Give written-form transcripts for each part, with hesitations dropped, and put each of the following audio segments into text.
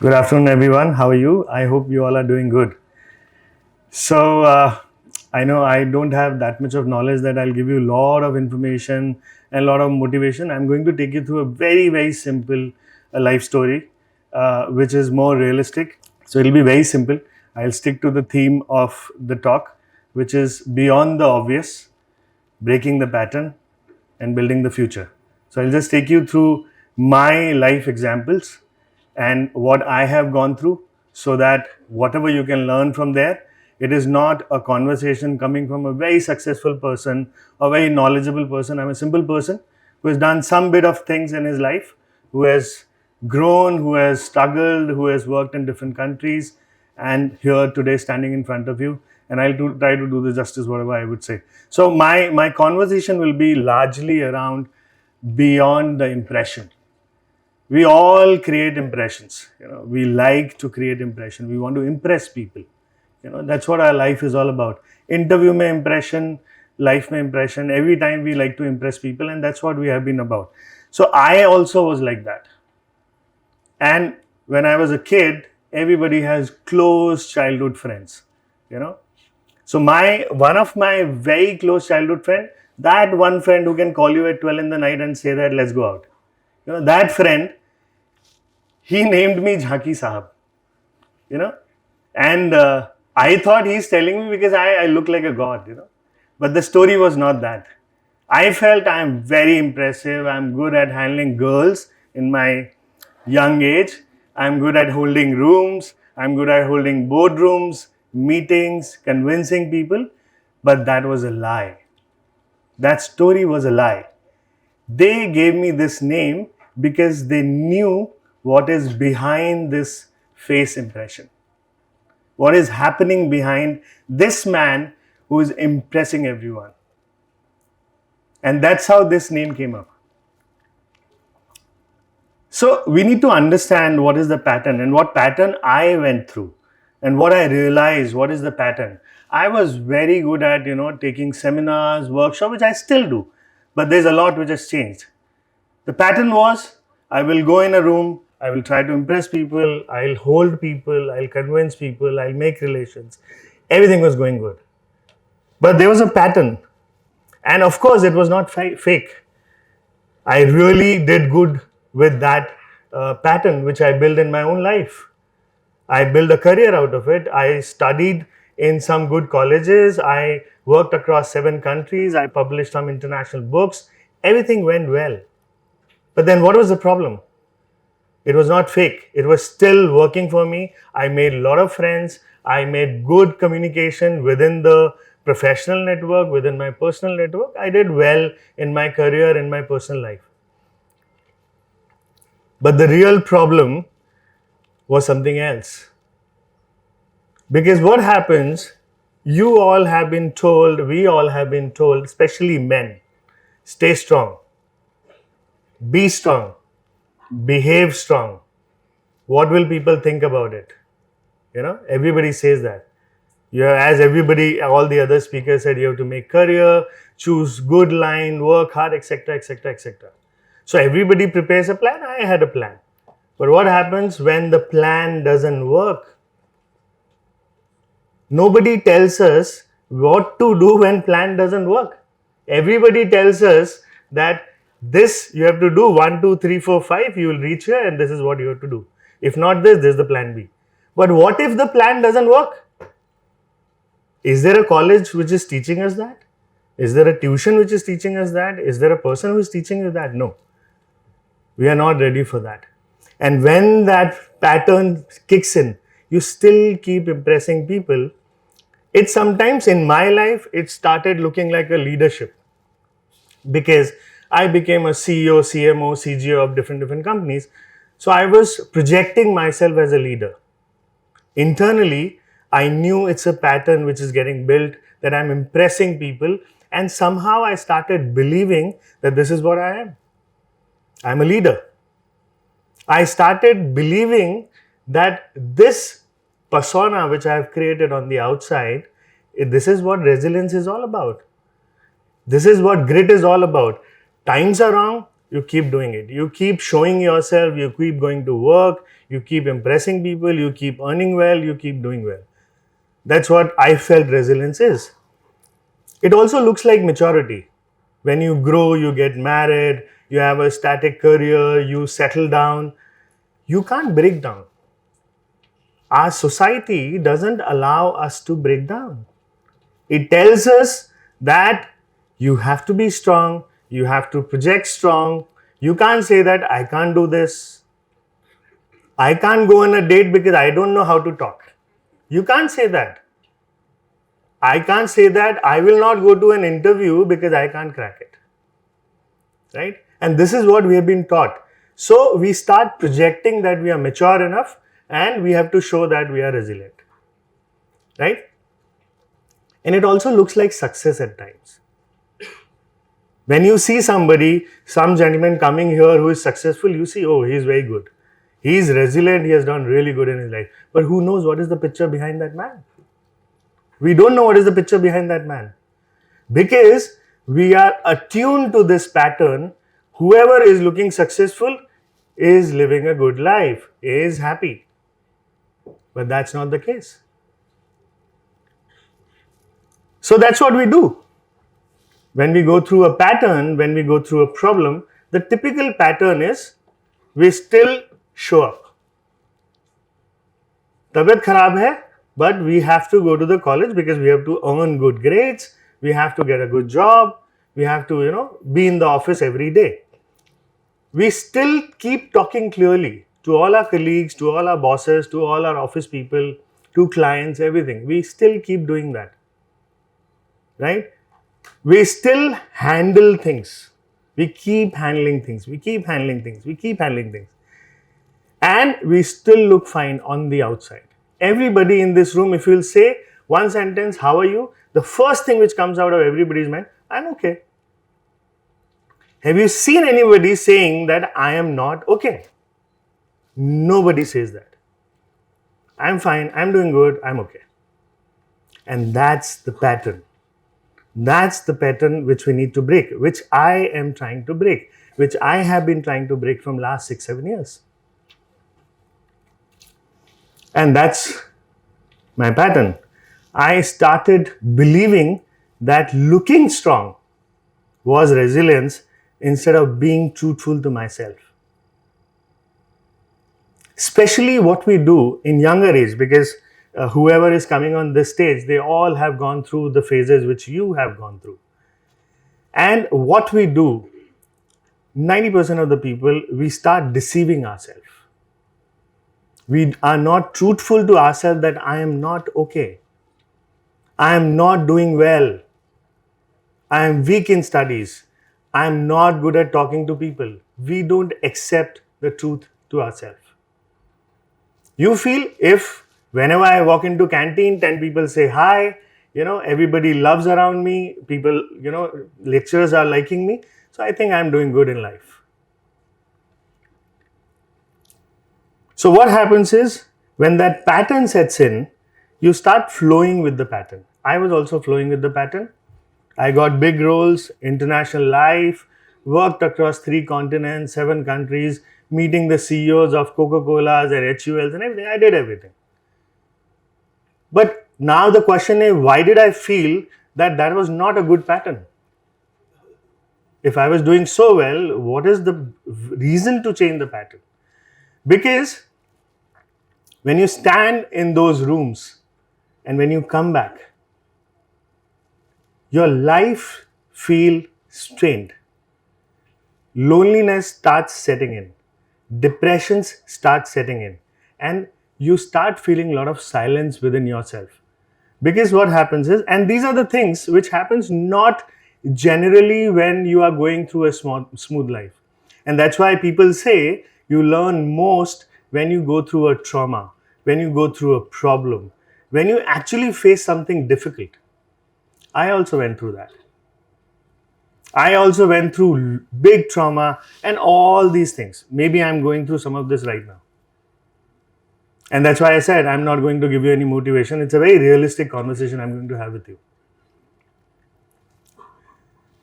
Good afternoon, everyone. How are you? I hope you all are doing good. So, I know I don't have that much of knowledge that I'll give you a lot of information and a lot of motivation. I'm going to take you through a very, very simple life story, which is more realistic. So, it'll be very simple. I'll stick to the theme of the talk, which is beyond the obvious, breaking the pattern, and building the future. So I'll just take you through my life examples and what I have gone through so that whatever you can learn from there, it is not a conversation coming from a very successful person or very knowledgeable person. I'm a simple person who has done some bit of things in his life, who has grown, who has struggled, who has worked in different countries, and here today standing in front of you. And try to do the justice whatever I would say. So my conversation will be largely around beyond the impression. We all create impressions. We like to create impression. We want to impress people. That's what our life is all about. Interview mein impression, life mein impression. Every time we like to impress people, and that's what we have been about. So I also was like that. And when I was a kid, everybody has close childhood friends. You know, so my one of my very close childhood friend, that one friend who can call you at 12 in the night and say that let's go out. That friend, he named me Jhanki Sahab. And I thought he's telling me because I look like a god. But the story was not that. I felt I'm very impressive. I'm good at handling girls in my young age. I'm good at holding rooms. I'm good at holding boardrooms, meetings, convincing people. But that was a lie. That story was a lie. They gave me this name because they knew what is behind this face impression. What is happening behind this man who is impressing everyone. And that's how this name came up. So we need to understand what is the pattern and what pattern I went through and what I realized, what is the pattern. I was very good at, taking seminars, workshops, which I still do, but there's a lot which has changed. The pattern was, I will go in a room, I will try to impress people, I'll hold people, I'll convince people, I'll make relations. Everything was going good. But there was a pattern. And of course, it was not fake. I really did good with that pattern which I built in my own life. I built a career out of it. I studied in some good colleges. I worked across 7 countries. I published some international books. Everything went well. But then what was the problem? It was not fake. It was still working for me. I made a lot of friends. I made good communication within the professional network, within my personal network. I did well in my career, in my personal life. But the real problem was something else. Because what happens, you all have been told, we all have been told, especially men, stay strong, be strong, behave strong. What will people think about it? Everybody says that. As everybody, all the other speakers said, you have to make career, choose good line, work hard, etc., etc., etc. So everybody prepares a plan. I had a plan. But what happens when the plan doesn't work? Nobody tells us what to do when plan doesn't work. Everybody tells us that this you have to do 1, 2, 3, 4, 5, you will reach here and this is what you have to do. If not this is the plan B. But what if the plan doesn't work? Is there a college which is teaching us that? Is there a tuition which is teaching us that? Is there a person who is teaching you that? No. We are not ready for that. And when that pattern kicks in, you still keep impressing people. It sometimes in my life, it started looking like a leadership because I became a CEO, CMO, CGO of different companies. So I was projecting myself as a leader. Internally, I knew it's a pattern which is getting built, that I'm impressing people, and somehow I started believing that this is what I am. I'm a leader. I started believing that this persona which I have created on the outside, this is what resilience is all about. This is what grit is all about. Times are wrong, you keep doing it. You keep showing yourself, you keep going to work, you keep impressing people, you keep earning well, you keep doing well. That's what I felt resilience is. It also looks like maturity. When you grow, you get married, you have a static career, you settle down, you can't break down. Our society doesn't allow us to break down. It tells us that you have to be strong, you have to project strong. You can't say that I can't do this. I can't go on a date because I don't know how to talk. You can't say that. I can't say that I will not go to an interview because I can't crack it. Right? And this is what we have been taught. So we start projecting that we are mature enough and we have to show that we are resilient. Right? And it also looks like success at times. When you see somebody, some gentleman coming here who is successful, you see, oh, he's very good. He's resilient, he has done really good in his life. But who knows what is the picture behind that man? We don't know what is the picture behind that man. Because we are attuned to this pattern. Whoever is looking successful is living a good life, is happy. But that's not the case. So that's what we do. When we go through a pattern, when we go through a problem, the typical pattern is we still show up. Tabiyat kharab hai, but we have to go to the college because we have to earn good grades, we have to get a good job, we have to, be in the office every day. We still keep talking clearly to all our colleagues, to all our bosses, to all our office people, to clients, everything. We still keep doing that. Right? We still handle things. We keep handling things. We keep handling things. We keep handling things. And we still look fine on the outside. Everybody in this room, if you'll say one sentence, how are you? The first thing which comes out of everybody's mind, I'm okay. Have you seen anybody saying that I am not okay? Nobody says that. I'm fine, I'm doing good, I'm okay. And that's the pattern. That's the pattern which we need to break, which I am trying to break, which I have been trying to break from last 6-7 years. And that's my pattern. I started believing that looking strong was resilience instead of being truthful to myself. Especially what we do in younger age, because whoever is coming on this stage, they all have gone through the phases which you have gone through. And what we do, 90% of the people, we start deceiving ourselves. We are not truthful to ourselves that I am not okay. I am not doing well. I am weak in studies. I am not good at talking to people. We don't accept the truth to ourselves. You feel if whenever I walk into canteen, 10 people say hi, everybody loves around me, people, lecturers are liking me. So I think I'm doing good in life. So what happens is when that pattern sets in, you start flowing with the pattern. I was also flowing with the pattern. I got big roles, international life, worked across 3 continents, 7 countries, meeting the CEOs of Coca-Cola's and HULs and everything. I did everything. But now the question is, why did I feel that was not a good pattern? If I was doing so well, what is the reason to change the pattern? Because when you stand in those rooms and when you come back, your life feels strained. Loneliness starts setting in. Depressions start setting in. And you start feeling a lot of silence within yourself. Because what happens is, and these are the things which happens not generally when you are going through a smooth life. And that's why people say you learn most when you go through a trauma, when you go through a problem, when you actually face something difficult. I also went through that. I also went through big trauma and all these things. Maybe I'm going through some of this right now. And that's why I said I'm not going to give you any motivation. It's a very realistic conversation I'm going to have with you.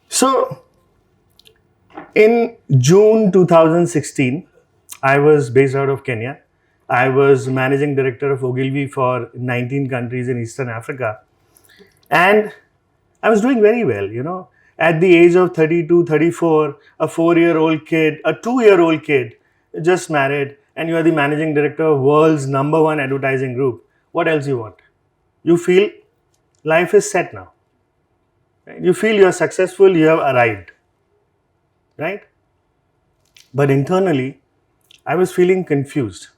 So, In June 2016, I was based out of Kenya. I was managing director of Ogilvy for 19 countries in Eastern Africa. And I was doing very well, At the age of 32, 34, a 4-year-old kid, a 2-year-old kid, just married, and you are the managing director of world's number one advertising group. What else you want? You feel life is set now. Right? You feel you are successful, you have arrived. Right? But internally, I was feeling confused.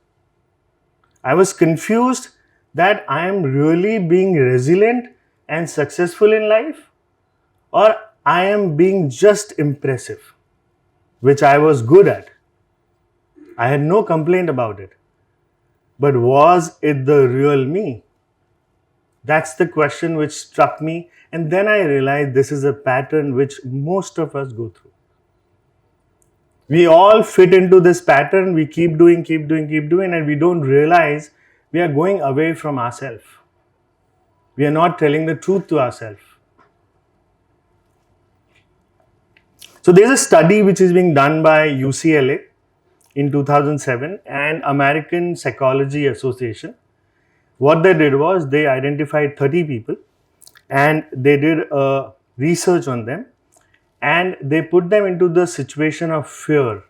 I was confused that I am really being resilient and successful in life, or I am being just impressive, which I was good at. I had no complaint about it. But was it the real me? That's the question which struck me. And then I realized this is a pattern which most of us go through. We all fit into this pattern. We keep doing, and we don't realize we are going away from ourselves. We are not telling the truth to ourselves. So there's a study which is being done by UCLA in 2007 and American Psychology Association. What they did was they identified 30 people and they did a research on them, and they put them into the situation of fear,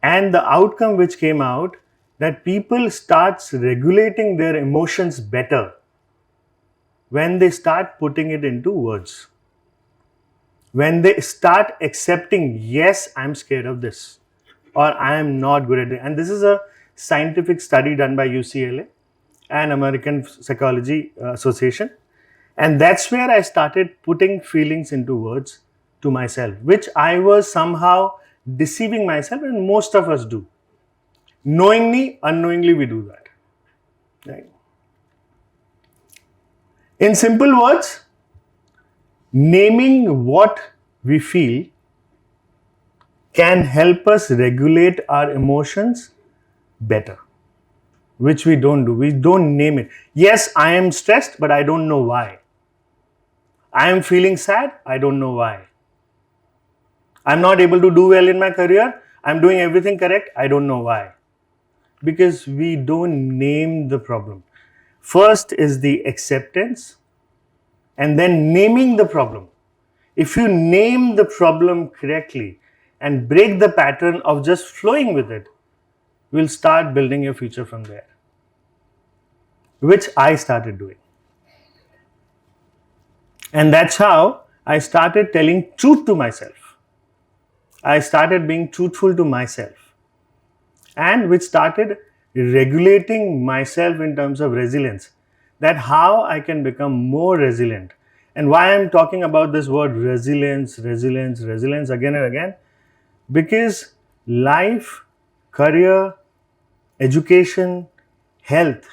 and the outcome which came out, that people starts regulating their emotions better when they start putting it into words. When they start accepting, yes, I'm scared of this, or I am not good at it. And this is a scientific study done by UCLA and American Psychology Association. And that's where I started putting feelings into words to myself, which I was somehow deceiving myself, and most of us do. Knowingly, unknowingly, we do that. Right? In simple words, naming what we feel can help us regulate our emotions better, which we don't do. We don't name it. Yes, I am stressed, but I don't know why. I am feeling sad, I don't know why. I'm not able to do well in my career, I'm doing everything correct, I don't know why. Because we don't name the problem. First is the acceptance, and then naming the problem. If you name the problem correctly and break the pattern of just flowing with it, you'll start building your future from there, which I started doing. And that's how I started telling truth to myself. I started being truthful to myself, and which started regulating myself in terms of resilience. That how I can become more resilient. And why I'm talking about this word resilience again and again, because life, career, education, health,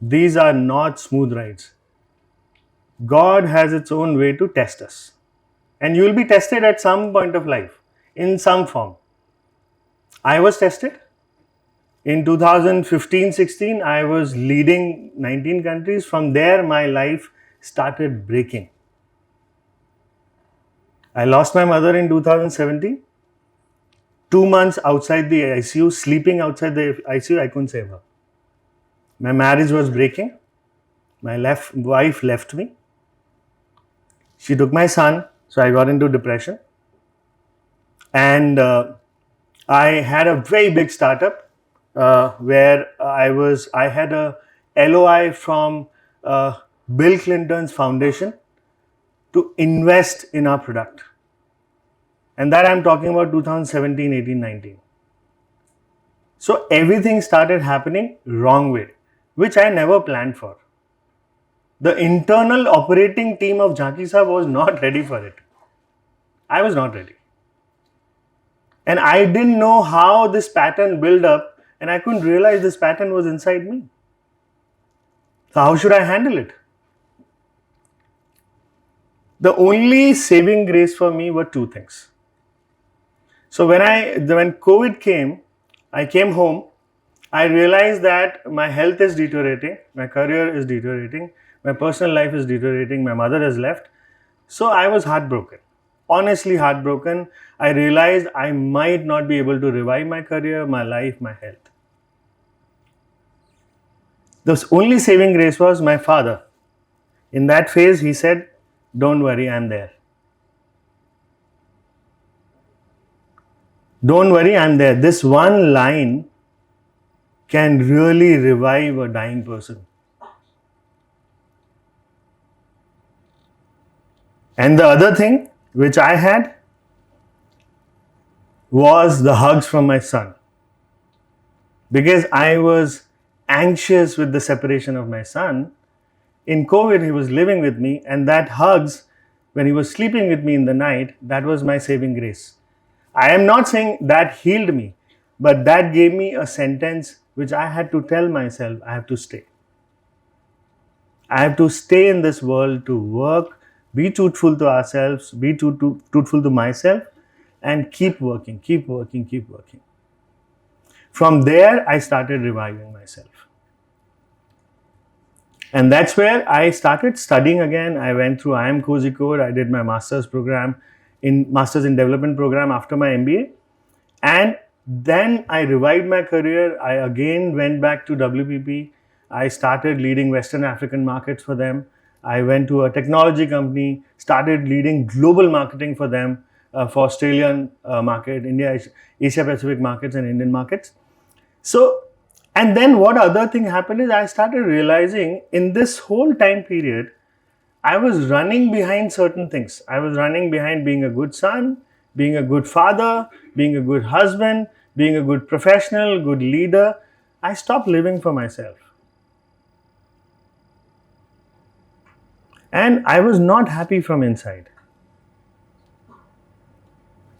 these are not smooth rides. God has its own way to test us. And you will be tested at some point of life, in some form. I was tested. In 2015-16, I was leading 19 countries. From there, my life started breaking. I lost my mother in 2017. 2 months outside the ICU, sleeping outside the ICU, I couldn't save her. My marriage was breaking. My wife left me. She took my son, so I got into depression. And I had a very big startup where I had a LOI from Bill Clinton's foundation to invest in our product. And that I'm talking about 2017, 18, 19. So everything started happening wrong way, which I never planned for. The internal operating team of Jhanki Sahab was not ready for it. I was not ready. And I didn't know how this pattern built up, and I couldn't realize this pattern was inside me. So how should I handle it? The only saving grace for me were two things. So when COVID came, I came home, I realized that my health is deteriorating, my career is deteriorating, my personal life is deteriorating, my mother has left. So I was heartbroken. honestly heartbroken. I realized I might not be able to revive my career, my life, my health. The only saving grace was my father. In that phase, he said, "Don't worry, I'm there. Don't worry, I'm there." This one line can really revive a dying person. And the other thing which I had was the hugs from my son. Because I was anxious with the separation of my son, in COVID, he was living with me, and that hugs, when he was sleeping with me in the night, that was my saving grace. I am not saying that healed me, but that gave me a sentence which I had to tell myself I have to stay. I have to stay in this world to work, be truthful to ourselves, be truthful to myself, and keep working, keep working, keep working. From there, I started reviving myself. And that's where I started studying again. I went through IIM Kozhikode. I did my master's in development program after my MBA. And then I revived my career. I again went back to WPP. I started leading Western African markets for them. I went to a technology company, started leading global marketing for them, for Australian market, India, Asia Pacific markets and Indian markets. So, and then what other thing happened is I started realizing in this whole time period, I was running behind certain things. I was running behind being a good son, being a good father, being a good husband, being a good professional, good leader. I stopped living for myself. And I was not happy from inside.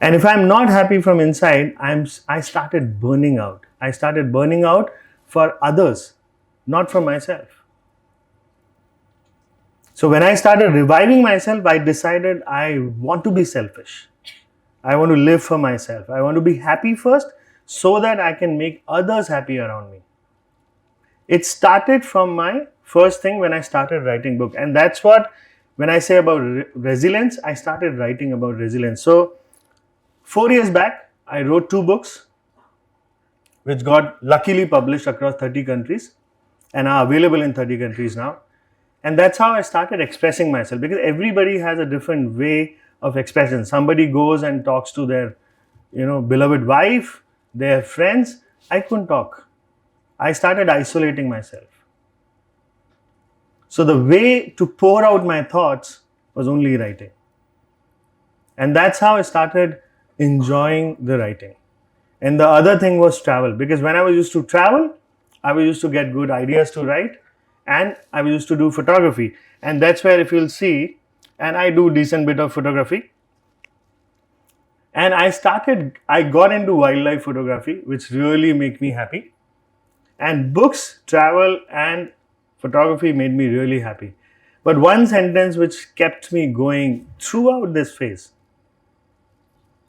And if I'm not happy from inside, I started burning out. I started burning out for others, not for myself. So when I started reviving myself, I decided I want to be selfish. I want to live for myself. I want to be happy first so that I can make others happy around me. It started from my first thing when I started writing book. And that's what, when I say about resilience, I started writing about resilience. So 4 years back, I wrote 2 books which got luckily published across 30 countries and are available in 30 countries now. And that's how I started expressing myself, because everybody has a different way of expression. Somebody goes and talks to their, beloved wife, their friends. I couldn't talk. I started isolating myself. So the way to pour out my thoughts was only writing. And that's how I started enjoying the writing. And the other thing was travel, because when I was used to travel, I was used to get good ideas to write, and I used to do photography. And that's where, if you'll see, and I do decent bit of photography. And I got into wildlife photography, which really made me happy. And books, travel, and photography made me really happy. But one sentence which kept me going throughout this phase,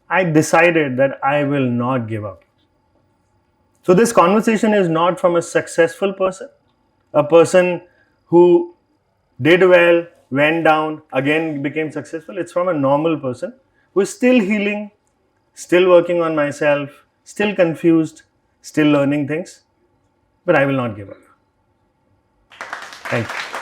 I decided that I will not give up. So this conversation is not from a successful person, a person who did well, went down, again became successful. It's from a normal person who is still healing, still working on myself, still confused, still learning things. But I will not give up. Thank you.